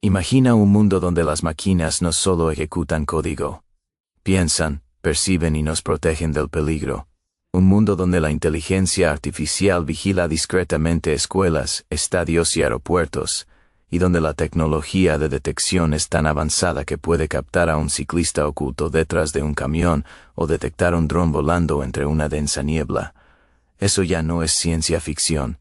Imagina un mundo donde las máquinas no solo ejecutan código, piensan, perciben y nos protegen del peligro. Un mundo donde la inteligencia artificial vigila discretamente escuelas, estadios y aeropuertos, y donde la tecnología de detección es tan avanzada que puede captar a un ciclista oculto detrás de un camión o detectar un dron volando entre una densa niebla. Eso ya no es ciencia ficción.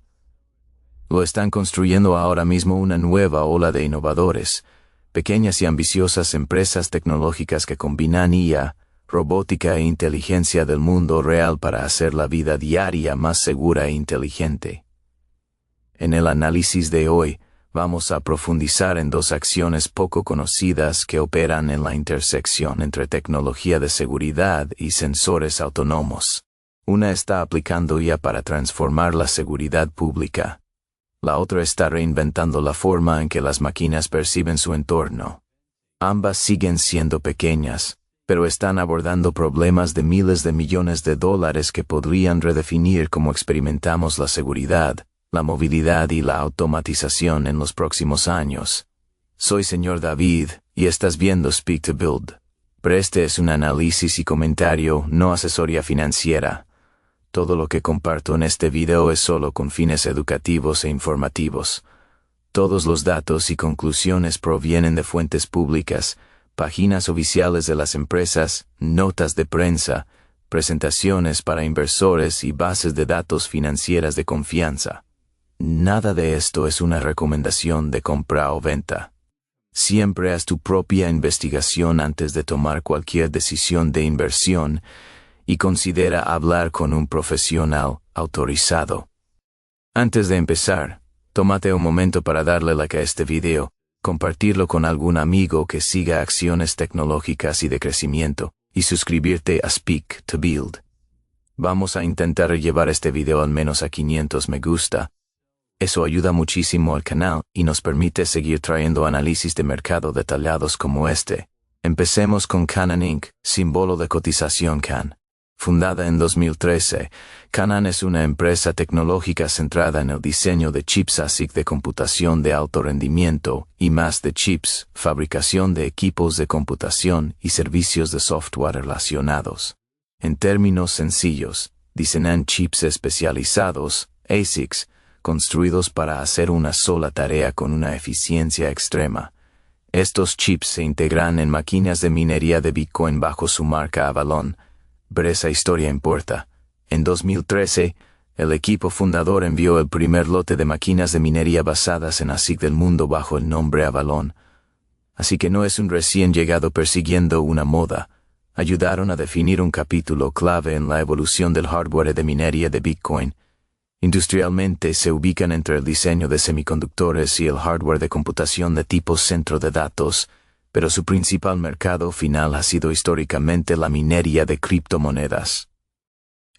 Lo están construyendo ahora mismo una nueva ola de innovadores, pequeñas y ambiciosas empresas tecnológicas que combinan IA, robótica e inteligencia del mundo real para hacer la vida diaria más segura e inteligente. En el análisis de hoy, vamos a profundizar en dos acciones poco conocidas que operan en la intersección entre tecnología de seguridad y sensores autónomos. Una está aplicando IA para transformar la seguridad pública. La otra está reinventando la forma en que las máquinas perciben su entorno. Ambas siguen siendo pequeñas, pero están abordando problemas de miles de millones de dólares que podrían redefinir cómo experimentamos la seguridad, la movilidad y la automatización en los próximos años. Soy señor David, y estás viendo Speak to Build. Pero este es un análisis y comentario, no asesoría financiera. Todo lo que comparto en este video es solo con fines educativos e informativos. Todos los datos y conclusiones provienen de fuentes públicas, páginas oficiales de las empresas, notas de prensa, presentaciones para inversores y bases de datos financieras de confianza. Nada de esto es una recomendación de compra o venta. Siempre haz tu propia investigación antes de tomar cualquier decisión de inversión y considera hablar con un profesional autorizado. Antes de empezar, tómate un momento para darle like a este video, compartirlo con algún amigo que siga acciones tecnológicas y de crecimiento, y suscribirte a Speak to Build. Vamos a intentar llevar este video al menos a 500 me gusta. Eso ayuda muchísimo al canal y nos permite seguir trayendo análisis de mercado detallados como este. Empecemos con Canaan Inc., símbolo de cotización CAN. Fundada en 2013, Canaan es una empresa tecnológica centrada en el diseño de chips ASIC de computación de alto rendimiento y más de chips, fabricación de equipos de computación y servicios de software relacionados. En términos sencillos, diseñan chips especializados, ASICs, construidos para hacer una sola tarea con una eficiencia extrema. Estos chips se integran en máquinas de minería de Bitcoin bajo su marca Avalon. Pero esa historia importa. En 2013, el equipo fundador envió el primer lote de máquinas de minería basadas en ASIC del mundo bajo el nombre Avalon. Así que no es un recién llegado persiguiendo una moda. Ayudaron a definir un capítulo clave en la evolución del hardware de minería de Bitcoin. Industrialmente se ubican entre el diseño de semiconductores y el hardware de computación de tipo centro de datos, pero su principal mercado final ha sido históricamente la minería de criptomonedas.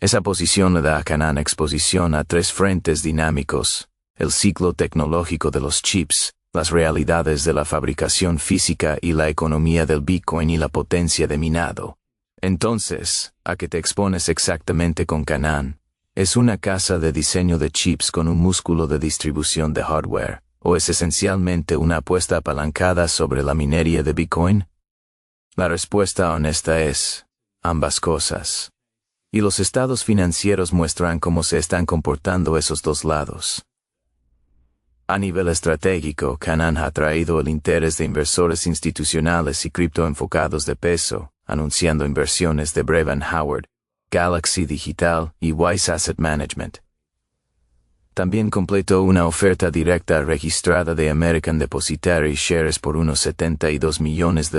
Esa posición le da a Canaan exposición a tres frentes dinámicos: el ciclo tecnológico de los chips, las realidades de la fabricación física y la economía del Bitcoin y la potencia de minado. Entonces, ¿a qué te expones exactamente con Canaan? ¿Es una casa de diseño de chips con un músculo de distribución de hardware? ¿O es esencialmente una apuesta apalancada sobre la minería de Bitcoin? La respuesta honesta es ambas cosas. Y los estados financieros muestran cómo se están comportando esos dos lados. A nivel estratégico, Canaan ha atraído el interés de inversores institucionales y criptoenfocados de peso, anunciando inversiones de Brevan Howard, Galaxy Digital y Wise Asset Management. También completó una oferta directa registrada de American Depositary Shares por unos $72 millones.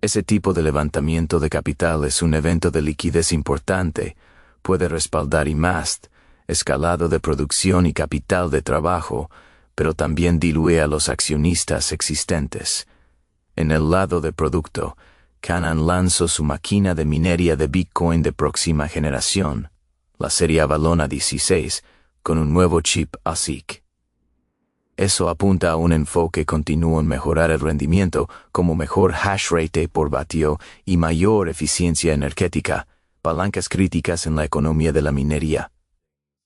Ese tipo de levantamiento de capital es un evento de liquidez importante, puede respaldar IMAST, escalado de producción y capital de trabajo, pero también diluye a los accionistas existentes. En el lado de producto, Canaan lanzó su máquina de minería de Bitcoin de próxima generación, la serie Avalon A16, con un nuevo chip ASIC. Eso apunta a un enfoque continuo en mejorar el rendimiento, como mejor hash rate por vatio y mayor eficiencia energética, palancas críticas en la economía de la minería.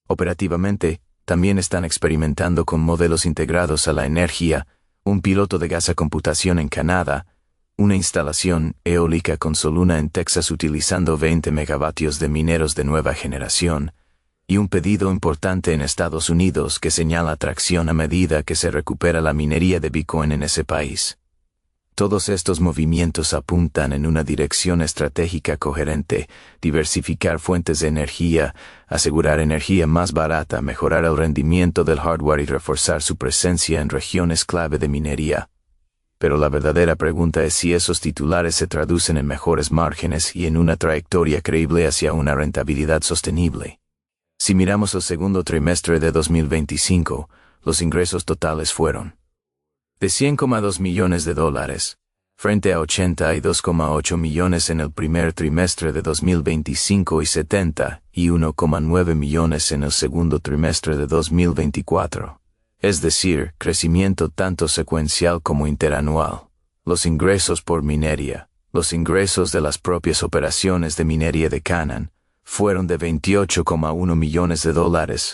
Operativamente, también están experimentando con modelos integrados a la energía, un piloto de gas a computación en Canadá, una instalación eólica con Soluna en Texas utilizando 20 megavatios de mineros de nueva generación, y un pedido importante en Estados Unidos que señala atracción a medida que se recupera la minería de Bitcoin en ese país. Todos estos movimientos apuntan en una dirección estratégica coherente: diversificar fuentes de energía, asegurar energía más barata, mejorar el rendimiento del hardware y reforzar su presencia en regiones clave de minería. Pero la verdadera pregunta es si esos titulares se traducen en mejores márgenes y en una trayectoria creíble hacia una rentabilidad sostenible. Si miramos el segundo trimestre de 2025, los ingresos totales fueron de $100,2 millones, frente a $82,8 millones en el primer trimestre de 2025 y $71,9 millones en el segundo trimestre de 2024. Es decir, crecimiento tanto secuencial como interanual. Los ingresos por minería, los ingresos de las propias operaciones de minería de Canaan, fueron de $28,1 millones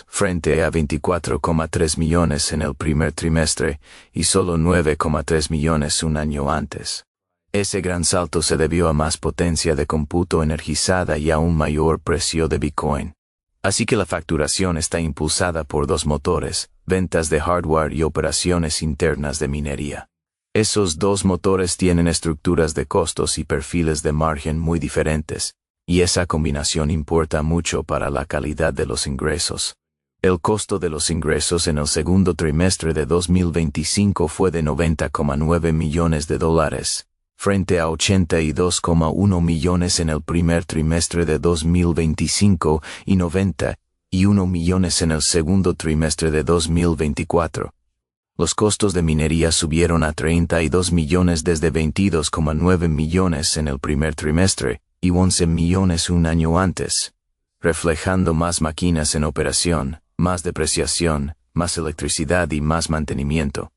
frente a $24,3 millones en el primer trimestre y solo $9,3 millones un año antes. Ese gran salto se debió a más potencia de cómputo energizada y a un mayor precio de Bitcoin. Así que la facturación está impulsada por dos motores: ventas de hardware y operaciones internas de minería. Esos dos motores tienen estructuras de costos y perfiles de margen muy diferentes, y esa combinación importa mucho para la calidad de los ingresos. El costo de los ingresos en el segundo trimestre de 2025 fue de $90,9 millones, frente a $82,1 millones en el primer trimestre de 2025 y $91 millones en el segundo trimestre de 2024. Los costos de minería subieron a $32 millones desde $22,9 millones en el primer trimestre y $11 millones un año antes, reflejando más máquinas en operación, más depreciación, más electricidad y más mantenimiento.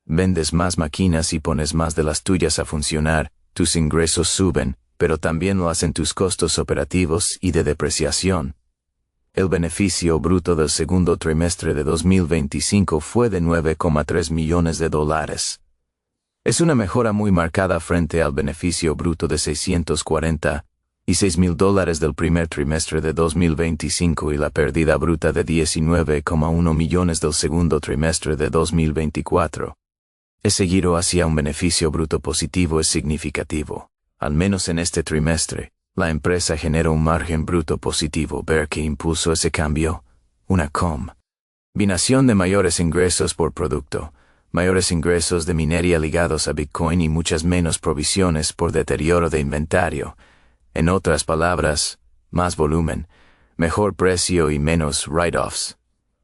Vendes más máquinas y pones más de las tuyas a funcionar, tus ingresos suben, pero también lo hacen tus costos operativos y de depreciación. El beneficio bruto del segundo trimestre de 2025 fue de $9,3 millones. Es una mejora muy marcada frente al beneficio bruto de $646,000 del primer trimestre de 2025 y la pérdida bruta de $19,1 millones del segundo trimestre de 2024. Ese giro hacia un beneficio bruto positivo es significativo. Al menos en este trimestre, la empresa generó un margen bruto positivo. Ver qué impulsó ese cambio: una combinación de mayores ingresos por producto, mayores ingresos de minería ligados a Bitcoin y muchas menos provisiones por deterioro de inventario. En otras palabras, más volumen, mejor precio y menos write-offs.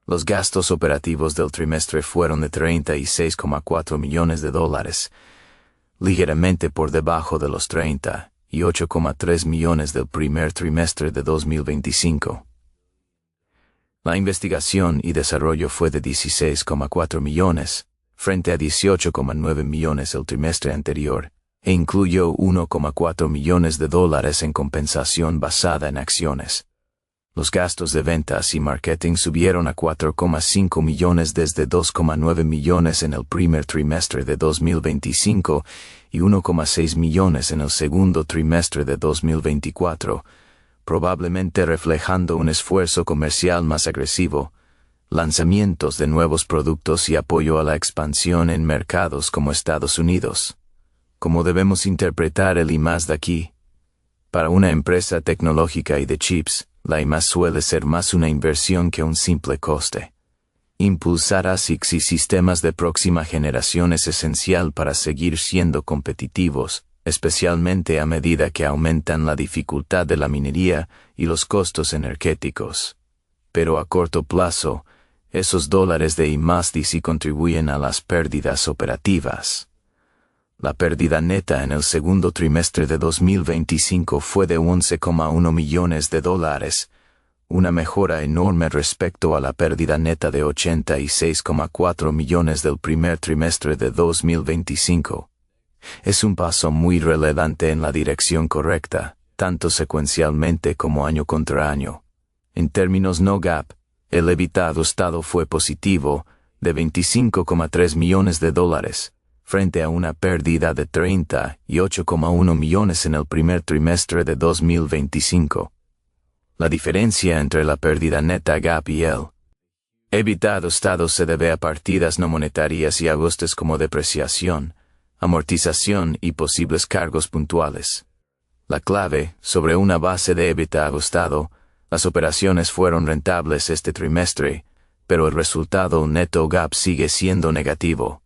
Los gastos operativos del trimestre fueron de $36,4 millones, ligeramente por debajo de los $38,3 millones del primer trimestre de 2025. La investigación y desarrollo fue de $16,4 millones, frente a $18,9 millones el trimestre anterior, e incluyó $1,4 millones en compensación basada en acciones. Los gastos de ventas y marketing subieron a $4,5 millones desde $2,9 millones en el primer trimestre de 2025 y $1,6 millones en el segundo trimestre de 2024, probablemente reflejando un esfuerzo comercial más agresivo, lanzamientos de nuevos productos y apoyo a la expansión en mercados como Estados Unidos. ¿Cómo debemos interpretar el I+D aquí? Para una empresa tecnológica y de chips, la I+ suele ser más una inversión que un simple coste. Impulsar ASICs y sistemas de próxima generación es esencial para seguir siendo competitivos, especialmente a medida que aumentan la dificultad de la minería y los costos energéticos. Pero a corto plazo, esos dólares de I+D sí contribuyen a las pérdidas operativas. La pérdida neta en el segundo trimestre de 2025 fue de $11,1 millones, una mejora enorme respecto a la pérdida neta de $86,4 millones del primer trimestre de 2025. Es un paso muy relevante en la dirección correcta, tanto secuencialmente como año contra año. En términos no GAAP, el EBITDA ajustado fue positivo, de $25,3 millones, frente a una pérdida de 38,1 millones en el primer trimestre de 2025. La diferencia entre la pérdida neta GAAP y el EBITDA ajustado se debe a partidas no monetarias y ajustes como depreciación, amortización y posibles cargos puntuales. La clave, sobre una base de EBITDA ajustado, las operaciones fueron rentables este trimestre, pero el resultado neto GAAP sigue siendo negativo.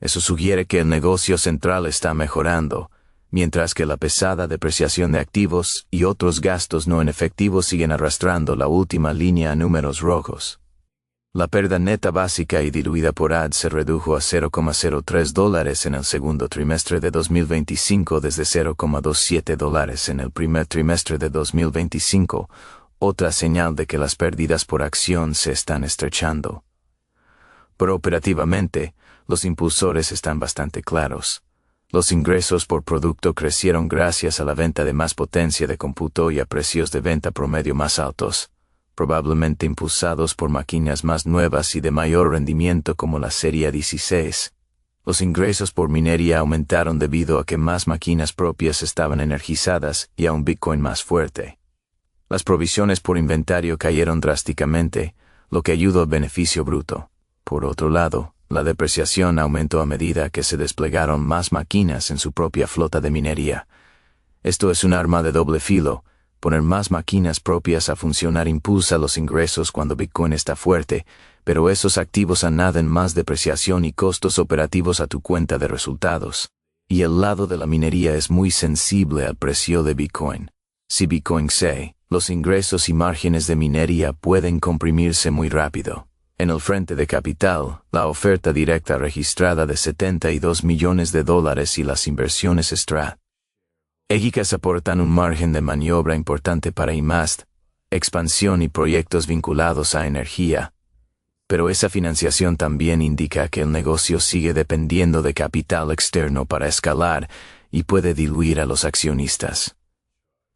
Eso sugiere que el negocio central está mejorando, mientras que la pesada depreciación de activos y otros gastos no en efectivo siguen arrastrando la última línea a números rojos. La pérdida neta básica y diluida por AD se redujo a $0,03 en el segundo trimestre de 2025 desde $0,27 en el primer trimestre de 2025, otra señal de que las pérdidas por acción se están estrechando. Pero operativamente, los impulsores están bastante claros. Los ingresos por producto crecieron gracias a la venta de más potencia de cómputo y a precios de venta promedio más altos, probablemente impulsados por máquinas más nuevas y de mayor rendimiento como la serie 16. Los ingresos por minería aumentaron debido a que más máquinas propias estaban energizadas y a un Bitcoin más fuerte. Las provisiones por inventario cayeron drásticamente, lo que ayudó al beneficio bruto. Por otro lado, la depreciación aumentó a medida que se desplegaron más máquinas en su propia flota de minería. Esto es un arma de doble filo. Poner más máquinas propias a funcionar impulsa los ingresos cuando Bitcoin está fuerte, pero esos activos añaden más depreciación y costos operativos a tu cuenta de resultados. Y el lado de la minería es muy sensible al precio de Bitcoin. Si Bitcoin cae, los ingresos y márgenes de minería pueden comprimirse muy rápido. En el frente de capital, la oferta directa registrada de $72 millones y las inversiones estratégicas aportan un margen de maniobra importante para IMAST, expansión y proyectos vinculados a energía. Pero esa financiación también indica que el negocio sigue dependiendo de capital externo para escalar y puede diluir a los accionistas.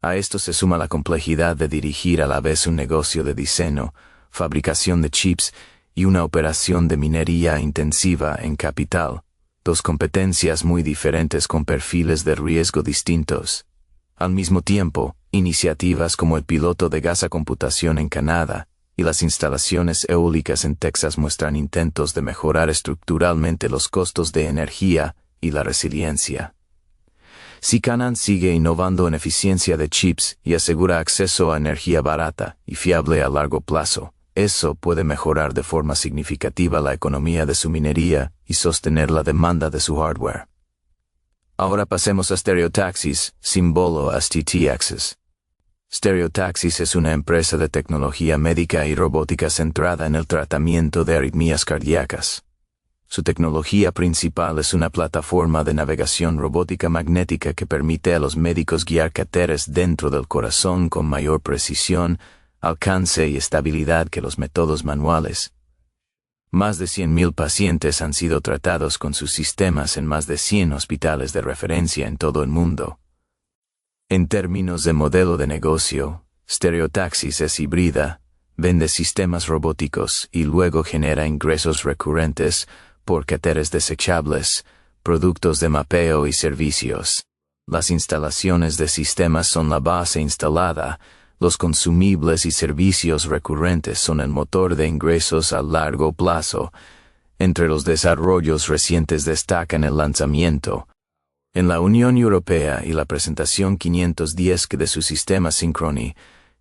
A esto se suma la complejidad de dirigir a la vez un negocio de diseño, fabricación de chips y una operación de minería intensiva en capital, dos competencias muy diferentes con perfiles de riesgo distintos. Al mismo tiempo, iniciativas como el piloto de gas a computación en Canadá y las instalaciones eólicas en Texas muestran intentos de mejorar estructuralmente los costos de energía y la resiliencia. Si Canaan sigue innovando en eficiencia de chips y asegura acceso a energía barata y fiable a largo plazo, eso puede mejorar de forma significativa la economía de su minería y sostener la demanda de su hardware. Ahora pasemos a Stereotaxis, símbolo STTX. Stereotaxis es una empresa de tecnología médica y robótica centrada en el tratamiento de arritmias cardíacas. Su tecnología principal es una plataforma de navegación robótica magnética que permite a los médicos guiar catéteres dentro del corazón con mayor precisión, alcance y estabilidad que los métodos manuales. Más de 100.000 pacientes han sido tratados con sus sistemas en más de 100 hospitales de referencia en todo el mundo. En términos de modelo de negocio, Stereotaxis es híbrida, vende sistemas robóticos y luego genera ingresos recurrentes por catéteres desechables, productos de mapeo y servicios. Las instalaciones de sistemas son la base instalada. Los consumibles y servicios recurrentes son el motor de ingresos a largo plazo. Entre los desarrollos recientes destacan el lanzamiento en la Unión Europea y la presentación 510 de su sistema Synchrony,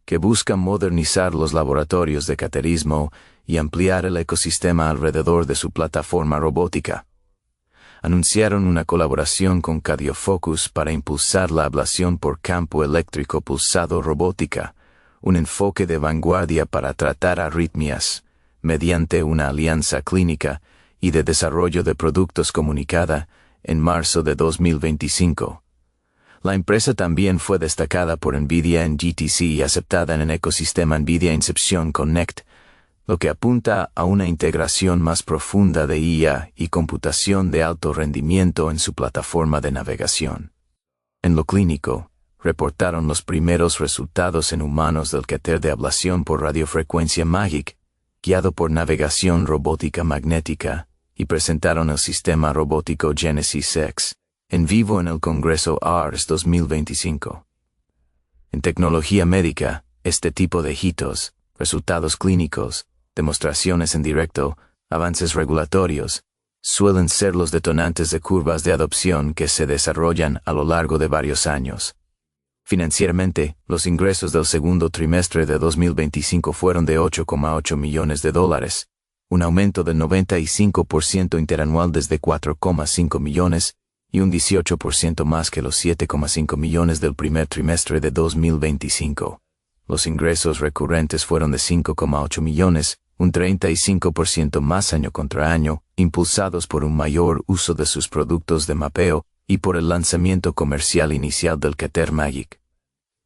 que busca modernizar los laboratorios de cateterismo y ampliar el ecosistema alrededor de su plataforma robótica. Anunciaron una colaboración con Cardiofocus para impulsar la ablación por campo eléctrico pulsado robótica, un enfoque de vanguardia para tratar arritmias, mediante una alianza clínica y de desarrollo de productos comunicada en marzo de 2025. La empresa también fue destacada por NVIDIA en GTC y aceptada en el ecosistema NVIDIA Inception Connect, lo que apunta a una integración más profunda de IA y computación de alto rendimiento en su plataforma de navegación. En lo clínico, reportaron los primeros resultados en humanos del catéter de ablación por radiofrecuencia MAGIC, guiado por navegación robótica magnética, y presentaron el sistema robótico Genesis X en vivo en el Congreso ARS 2025. En tecnología médica, este tipo de hitos, resultados clínicos, demostraciones en directo, avances regulatorios, suelen ser los detonantes de curvas de adopción que se desarrollan a lo largo de varios años. Financieramente, los ingresos del segundo trimestre de 2025 fueron de $8,8 millones, un aumento del 95% interanual desde $4,5 millones y un 18% más que los $7,5 millones del primer trimestre de 2025. Los ingresos recurrentes fueron de $5,8 millones, un 35% más año contra año, impulsados por un mayor uso de sus productos de mapeo y por el lanzamiento comercial inicial del Keter Magic.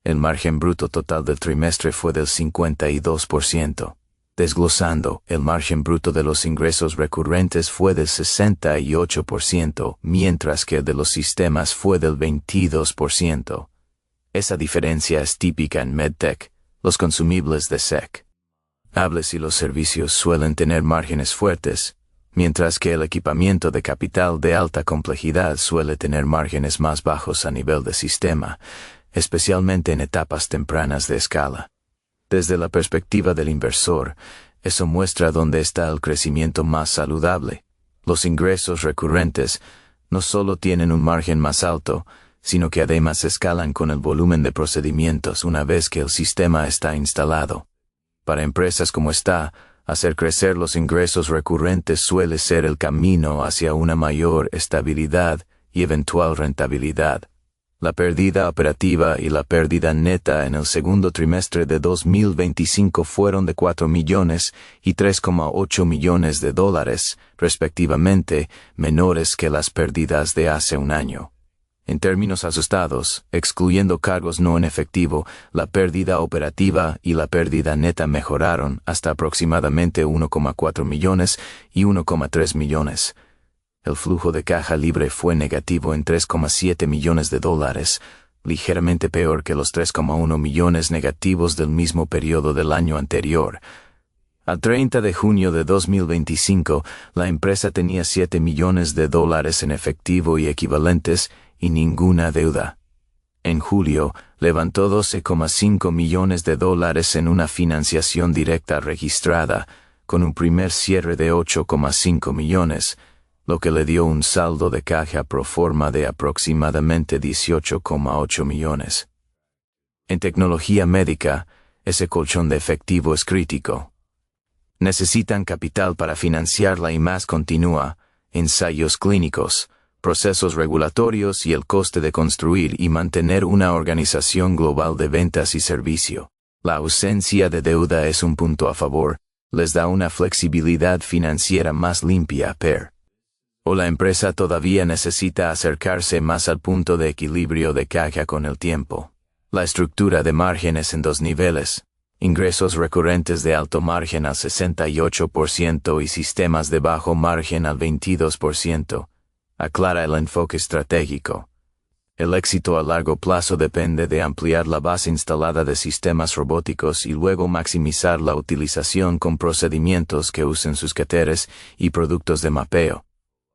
El margen bruto total del trimestre fue del 52%. Desglosando, el margen bruto de los ingresos recurrentes fue del 68%, mientras que el de los sistemas fue del 22%. Esa diferencia es típica en MedTech, los consumibles de SEC. Hables y los servicios suelen tener márgenes fuertes, mientras que el equipamiento de capital de alta complejidad suele tener márgenes más bajos a nivel de sistema, especialmente en etapas tempranas de escala. Desde la perspectiva del inversor, eso muestra dónde está el crecimiento más saludable. Los ingresos recurrentes no solo tienen un margen más alto, sino que además escalan con el volumen de procedimientos una vez que el sistema está instalado. Para empresas como esta, hacer crecer los ingresos recurrentes suele ser el camino hacia una mayor estabilidad y eventual rentabilidad. La pérdida operativa y la pérdida neta en el segundo trimestre de 2025 fueron de $4 millones y $3,8 millones, respectivamente, menores que las pérdidas de hace un año. En términos ajustados, excluyendo cargos no en efectivo, la pérdida operativa y la pérdida neta mejoraron hasta aproximadamente $1,4 millones y $1,3 millones. El flujo de caja libre fue negativo en $3,7 millones, ligeramente peor que los $3,1 millones negativos del mismo periodo del año anterior. Al 30 de junio de 2025, la empresa tenía $7 millones en efectivo y equivalentes y ninguna deuda. En julio, levantó $12,5 millones en una financiación directa registrada, con un primer cierre de $8,5 millones, lo que le dio un saldo de caja pro forma de aproximadamente $18,8 millones. En tecnología médica, ese colchón de efectivo es crítico. Necesitan capital para financiarla y más continua, ensayos clínicos, procesos regulatorios y el coste de construir y mantener una organización global de ventas y servicio. La ausencia de deuda es un punto a favor, les da una flexibilidad financiera más limpia, o la empresa todavía necesita acercarse más al punto de equilibrio de caja con el tiempo. La estructura de márgenes en dos niveles, ingresos recurrentes de alto margen al 68% y sistemas de bajo margen al 22%, aclara el enfoque estratégico. El éxito a largo plazo depende de ampliar la base instalada de sistemas robóticos y luego maximizar la utilización con procedimientos que usen sus Keteres y productos de mapeo.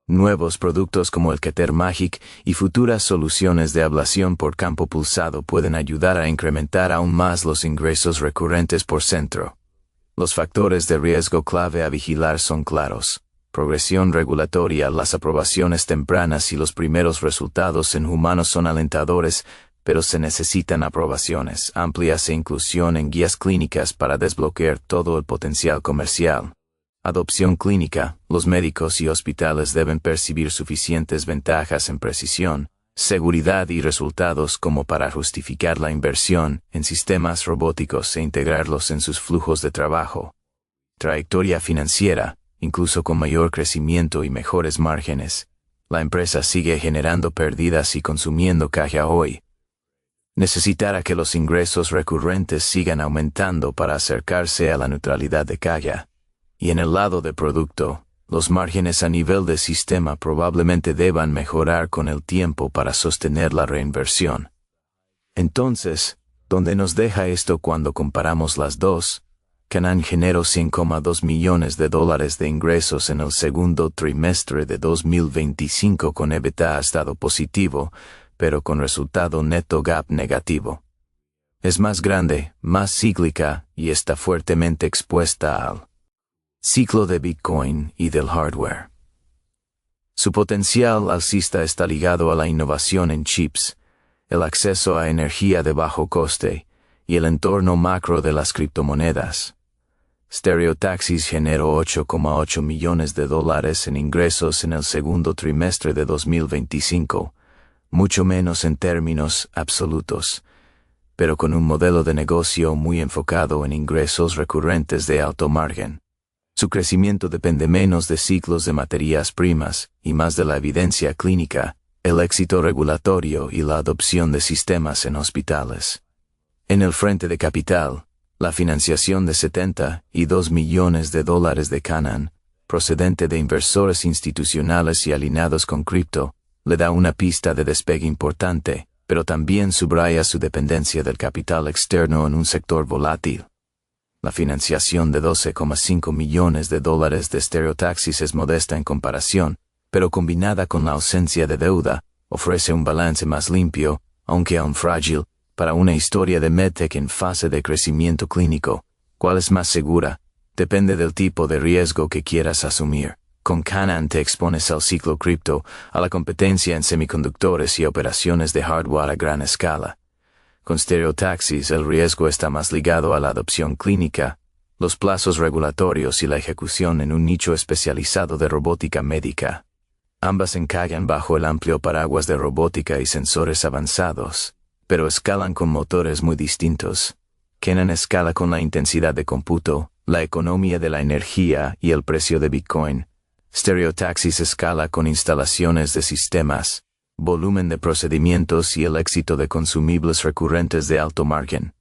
Nuevos productos como el Keter Magic y futuras soluciones de ablación por campo pulsado pueden ayudar a incrementar aún más los ingresos recurrentes por centro. Los factores de riesgo clave a vigilar son claros: progresión regulatoria, las aprobaciones tempranas y los primeros resultados en humanos son alentadores, pero se necesitan aprobaciones amplias e inclusión en guías clínicas para desbloquear todo el potencial comercial. Adopción clínica, los médicos y hospitales deben percibir suficientes ventajas en precisión, seguridad y resultados como para justificar la inversión en sistemas robóticos e integrarlos en sus flujos de trabajo. Trayectoria financiera, incluso con mayor crecimiento y mejores márgenes, la empresa sigue generando pérdidas y consumiendo caja hoy. Necesitará que los ingresos recurrentes sigan aumentando para acercarse a la neutralidad de caja. Y en el lado de producto, los márgenes a nivel de sistema probablemente deban mejorar con el tiempo para sostener la reinversión. Entonces, ¿dónde nos deja esto cuando comparamos las dos? Canaan generó $100,2 millones de ingresos en el segundo trimestre de 2025 con EBITDA estado positivo, pero con resultado neto GAAP negativo. Es más grande, más cíclica y está fuertemente expuesta al ciclo de Bitcoin y del hardware. Su potencial alcista está ligado a la innovación en chips, el acceso a energía de bajo coste y el entorno macro de las criptomonedas. Stereotaxis generó $8,8 millones en ingresos en el segundo trimestre de 2025, mucho menos en términos absolutos, pero con un modelo de negocio muy enfocado en ingresos recurrentes de alto margen. Su crecimiento depende menos de ciclos de materias primas y más de la evidencia clínica, el éxito regulatorio y la adopción de sistemas en hospitales. En el frente de capital, la financiación de $72 millones de Canaan, procedente de inversores institucionales y alineados con cripto, le da una pista de despegue importante, pero también subraya su dependencia del capital externo en un sector volátil. La financiación de $12,5 millones de Stereotaxis es modesta en comparación, pero combinada con la ausencia de deuda, ofrece un balance más limpio, aunque aún frágil, para una historia de medtech en fase de crecimiento clínico. ¿Cuál es más segura? Depende del tipo de riesgo que quieras asumir. Con Canaan te expones al ciclo cripto, a la competencia en semiconductores y operaciones de hardware a gran escala. Con Stereotaxis el riesgo está más ligado a la adopción clínica, los plazos regulatorios y la ejecución en un nicho especializado de robótica médica. Ambas encajan bajo el amplio paraguas de robótica y sensores avanzados, pero escalan con motores muy distintos. Canaan escala con la intensidad de cómputo, la economía de la energía y el precio de Bitcoin. Stereotaxis escala con instalaciones de sistemas, volumen de procedimientos y el éxito de consumibles recurrentes de alto margen.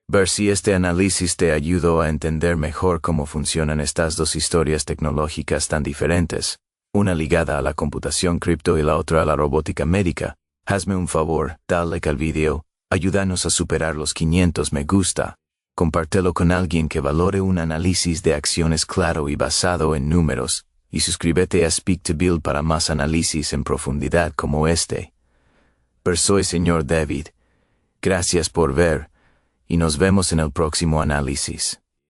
Ver si este análisis te ayudó a entender mejor cómo funcionan estas dos historias tecnológicas tan diferentes, una ligada a la computación cripto y la otra a la robótica médica. Hazme un favor, dale like al video, ayúdanos a superar los 500 me gusta, compártelo con alguien que valore un análisis de acciones claro y basado en números, y suscríbete a Speak to Build para más análisis en profundidad como este. Soy Señor David. Gracias por ver, y nos vemos en el próximo análisis.